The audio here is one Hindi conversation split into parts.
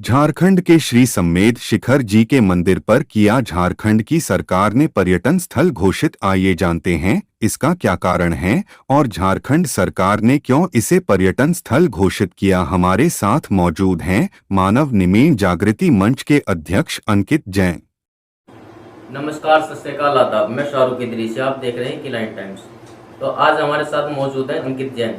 झारखंड के श्री सम्मेद शिखर जी के मंदिर पर किया झारखंड की सरकार ने पर्यटन स्थल घोषित। आइए जानते हैं इसका क्या कारण है और झारखंड सरकार ने क्यों इसे पर्यटन स्थल घोषित किया। हमारे साथ मौजूद हैं मानव निमेन जागृति मंच के अध्यक्ष अंकित जैन। नमस्कार, सत श्री अकाल, आदाब। मैं शाहरुख इदरीसी, आप देख रहे हैं की लाइन टाइम्स। तो आज हमारे साथ मौजूद है अंकित जैन।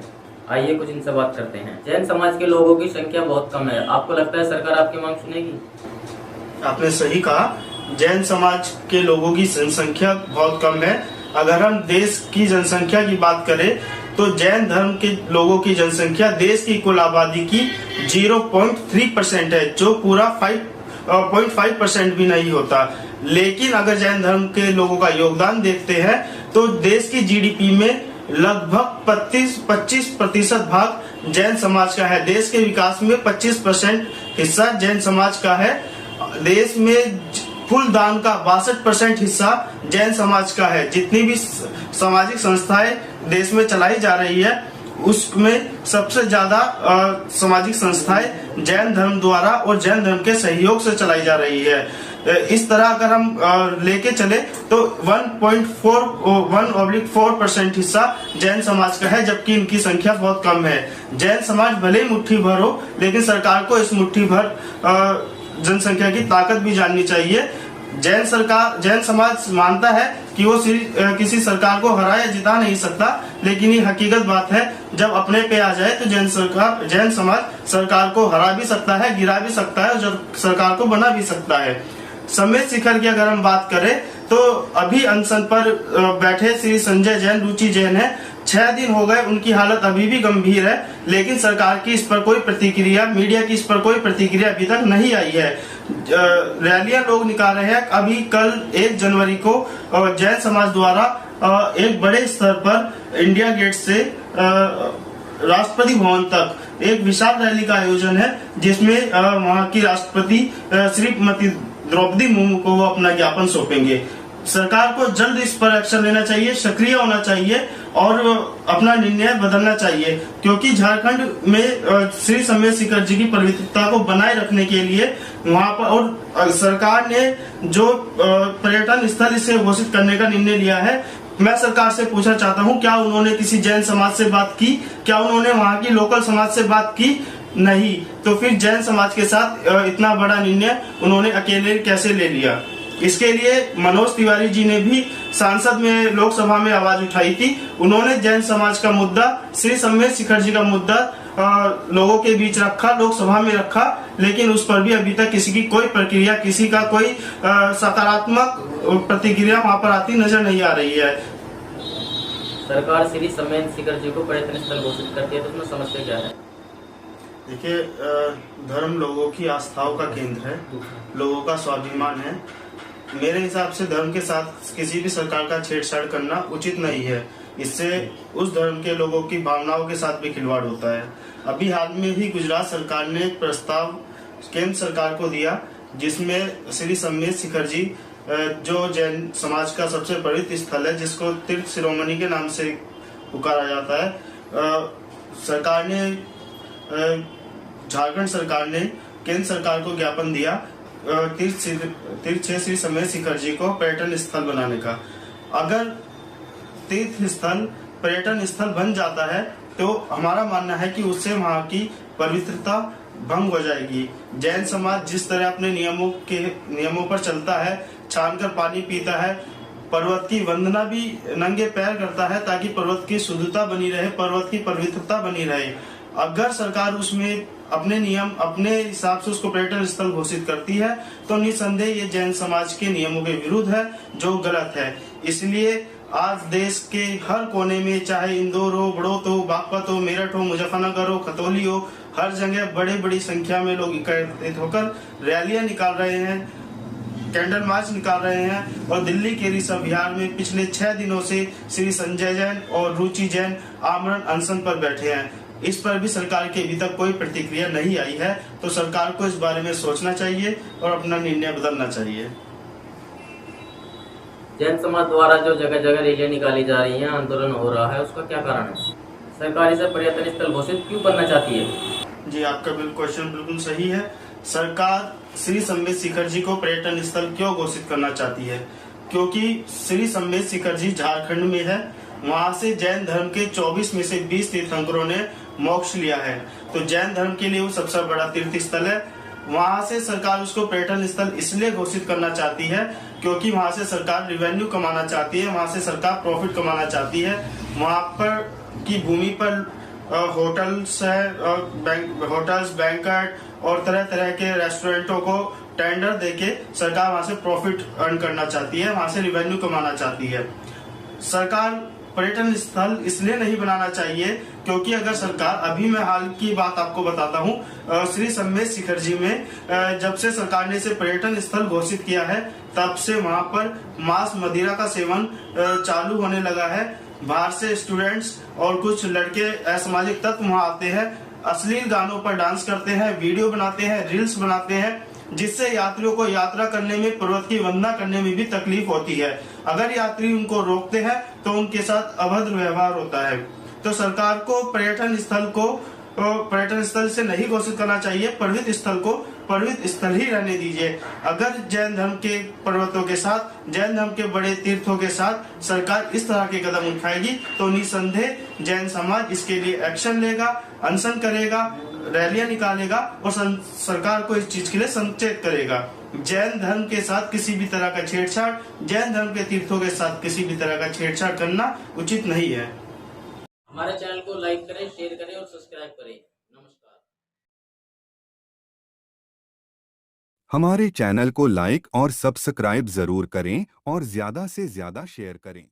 आइए कुछ इनसे बात करते हैं। जैन समाज के लोगों की संख्या बहुत कम है, आपको लगता है सरकार आपकी मांग सुनेगी? आपने सही कहा, जैन समाज के लोगों की जनसंख्या बहुत कम है। अगर हम देश की जनसंख्या की बात करें तो जैन धर्म के लोगों की जनसंख्या देश की कुल आबादी की 0.3% है, जो पूरा 5.5% भी नहीं होता। लेकिन अगर जैन धर्म के लोगों का योगदान देखते हैं तो देश की जीडीपी में लगभग 25% भाग जैन समाज का है। देश के विकास में 25% हिस्सा जैन समाज का है। देश में कुल दान का 62% हिस्सा जैन समाज का है। जितनी भी सामाजिक संस्थाएं देश में चलाई जा रही है उसमें सबसे ज्यादा सामाजिक संस्थाएं जैन धर्म द्वारा और जैन धर्म के सहयोग से चलाई जा रही है। इस तरह अगर हम लेके चले तो 1.4% हिस्सा जैन समाज का है, जबकि इनकी संख्या बहुत कम है। जैन समाज भले ही मुट्ठी भर हो, लेकिन सरकार को इस मुट्ठी भर जनसंख्या की ताकत भी जाननी चाहिए। जैन समाज मानता है कि वो किसी सरकार को हरा या जिता नहीं सकता, लेकिन ये हकीकत बात है, जब अपने पे आ जाए तो जैन समाज सरकार को हरा भी सकता है, गिरा भी सकता है और सरकार को बना भी सकता है। सम्मेद शिखर की अगर हम बात करें तो अभी अनशन पर बैठे श्री संजय जैन, रुचि जैन है। 6 दिन हो गए, उनकी हालत अभी भी गंभीर है, लेकिन सरकार की इस पर कोई प्रतिक्रिया, मीडिया की इस पर कोई प्रतिक्रिया अभी तक नहीं आई है। रैलियां लोग निकाल रहे हैं। अभी कल 1 जनवरी को जैन समाज द्वारा एक बड़े स्तर पर इंडिया गेट से राष्ट्रपति भवन तक एक विशाल रैली का आयोजन है, जिसमें वहां की राष्ट्रपति श्रीमती द्रौपदी मुर्मू को वो अपना ज्ञापन सौंपेंगे। सरकार को जल्द इस पर एक्शन लेना चाहिए, सक्रिय होना चाहिए और अपना निर्णय बदलना चाहिए, क्योंकि झारखंड में श्री सम्मेद शिखर जी की पवित्रता को बनाए रखने के लिए वहां पर और सरकार ने जो पर्यटन स्थल इसे घोषित करने का निर्णय लिया है, मैं सरकार से पूछना चाहता हूं, क्या उन्होंने किसी जैन समाज से बात की? क्या उन्होंने वहां की लोकल समाज से बात की? नहीं। तो फिर जैन समाज के साथ इतना बड़ा निर्णय उन्होंने अकेले कैसे ले लिया? इसके लिए मनोज तिवारी जी ने भी सांसद में, लोकसभा में आवाज उठाई थी। उन्होंने जैन समाज का मुद्दा, श्री सम्मेद शिखर जी का मुद्दा लोगों के बीच रखा, लोकसभा में रखा, लेकिन उस पर भी अभी तक किसी की कोई प्रक्रिया, किसी का कोई सकारात्मक प्रतिक्रिया वहां पर आती नजर नहीं आ रही है। सरकार श्री सम्मेद शिखर जी को पर्यटन स्थल घोषित करती है तो उसमें समस्या क्या है? देखिए, धर्म लोगों की आस्थाओं का केंद्र है, लोगों का स्वाभिमान है। मेरे हिसाब से धर्म के साथ किसी भी सरकार का छेड़छाड़ करना उचित नहीं है। इससे उस धर्म के लोगों की भावनाओं के साथ भी खिलवाड़ होता है। अभी हाल में ही गुजरात सरकार ने एक प्रस्ताव केंद्र सरकार को दिया, जिसमें श्री सम्मेद शिखर जी, जो जैन समाज का सबसे पवित्र स्थल है, जिसको तीर्थ शिरोमणि के नाम से पुकारा जाता है, सरकार ने, झारखंड सरकार ने केंद्र सरकार को ज्ञापन दिया तीर्थ श्री सम्मेद शिखर जी को पर्यटन स्थल बनाने का। अगर तीर्थ स्थल पर्यटन स्थल बन जाता है तो हमारा मानना है कि उससे वहां की पवित्रता भंग हो जाएगी। जैन समाज जिस तरह अपने नियमों पर चलता है, छानकर पानी पीता है, पर्वत की वंदना भी नंगे पैर करता है, ताकि पर्वत की शुद्धता बनी रहे, पर्वत की पवित्रता बनी रहे। अगर सरकार उसमें अपने नियम, अपने हिसाब से उसको पर्यटन स्थल घोषित करती है तो निसंदेह ये जैन समाज के नियमों के विरुद्ध है, जो गलत है। इसलिए आज देश के हर कोने में, चाहे इंदौर हो, बड़ौत हो, बागपत हो, मेरठ हो, मुजफ्फरनगर हो, खतौली हो, हर जगह बड़ी संख्या में लोग एकत्रित होकर रैलियां निकाल रहे हैं, कैंडल मार्च निकाल रहे हैं। और दिल्ली के रिसव विहार में पिछले 6 दिनों से श्री संजय जैन और रुचि जैन आमरण अनशन पर बैठे हैं। इस पर भी सरकार की अभी तक कोई प्रतिक्रिया नहीं आई है, तो सरकार को इस बारे में सोचना चाहिए और अपना निर्णय बदलना चाहिए। जैन समाज द्वारा जो जगह जगह रैलियां निकाली जा रही हैं, आंदोलन हो रहा है, उसका क्या कारण है? सरकार इसे पर्यटन स्थल घोषित क्यों करना चाहती है? जी, आपका क्वेश्चन बिल्कुल सही है। सरकार श्री सम्मेद शिखर जी को पर्यटन स्थल क्यों घोषित करना चाहती है? क्योंकि श्री सम्मेद शिखर जी झारखंड में है। वहां से जैन धर्म के 24 में से 20 तीर्थंकरों ने मोक्ष लिया है। तो जैन धर्म के लिए वो सबसे बड़ा तीर्थ स्थल है। वहां से सरकार उसको पर्यटन स्थल इसलिए घोषित करना चाहती है क्योंकि वहां से सरकार रेवेन्यू कमाना चाहती है, वहां से सरकार प्रॉफिट कमाना चाहती है। वहां पर की भूमि पर होटल्स है, होटल्स, बैंकट और तरह तरह के रेस्टोरेंटों को टेंडर देके सरकार वहां से प्रॉफिट अर्न करना चाहती है, वहां से रेवेन्यू कमाना चाहती है। सरकार पर्यटन स्थल इसलिए नहीं बनाना चाहिए क्योंकि अगर सरकार, अभी मैं हाल की बात आपको बताता हूँ, श्री सम्मेद शिखर जी में जब से सरकार ने इसे पर्यटन स्थल घोषित किया है तब से वहां पर मांस मदिरा का सेवन चालू होने लगा है। बाहर से स्टूडेंट्स और कुछ लड़के असामाजिक तत्व वहां आते हैं, अश्लील गानों पर डांस करते हैं, वीडियो बनाते हैं, रील्स बनाते हैं, जिससे यात्रियों को यात्रा करने में, पर्वत की वंदना करने में भी तकलीफ होती है। अगर यात्री उनको रोकते हैं तो उनके साथ अभद्र व्यवहार होता है। तो सरकार को पर्यटन स्थल से नहीं घोषित करना चाहिए, पर्वत स्थल को पर्वत स्थल ही रहने दीजिए। अगर जैन धर्म के पर्वतों के साथ, जैन धर्म के बड़े तीर्थों के साथ सरकार इस तरह के कदम उठाएगी तो निसंदेह जैन समाज इसके लिए एक्शन लेगा, अनशन करेगा, रैलियां निकालेगा और सरकार को इस चीज के लिए संचेत करेगा। जैन धर्म के साथ किसी भी तरह का छेड़छाड़, जैन धर्म के तीर्थों के साथ किसी भी तरह का छेड़छाड़ करना उचित नहीं है। हमारे चैनल को लाइक करें, शेयर करें और सब्सक्राइब करें। नमस्कार। हमारे चैनल को लाइक और सब्सक्राइब जरूर करें और ज्यादा से ज्यादा शेयर करें।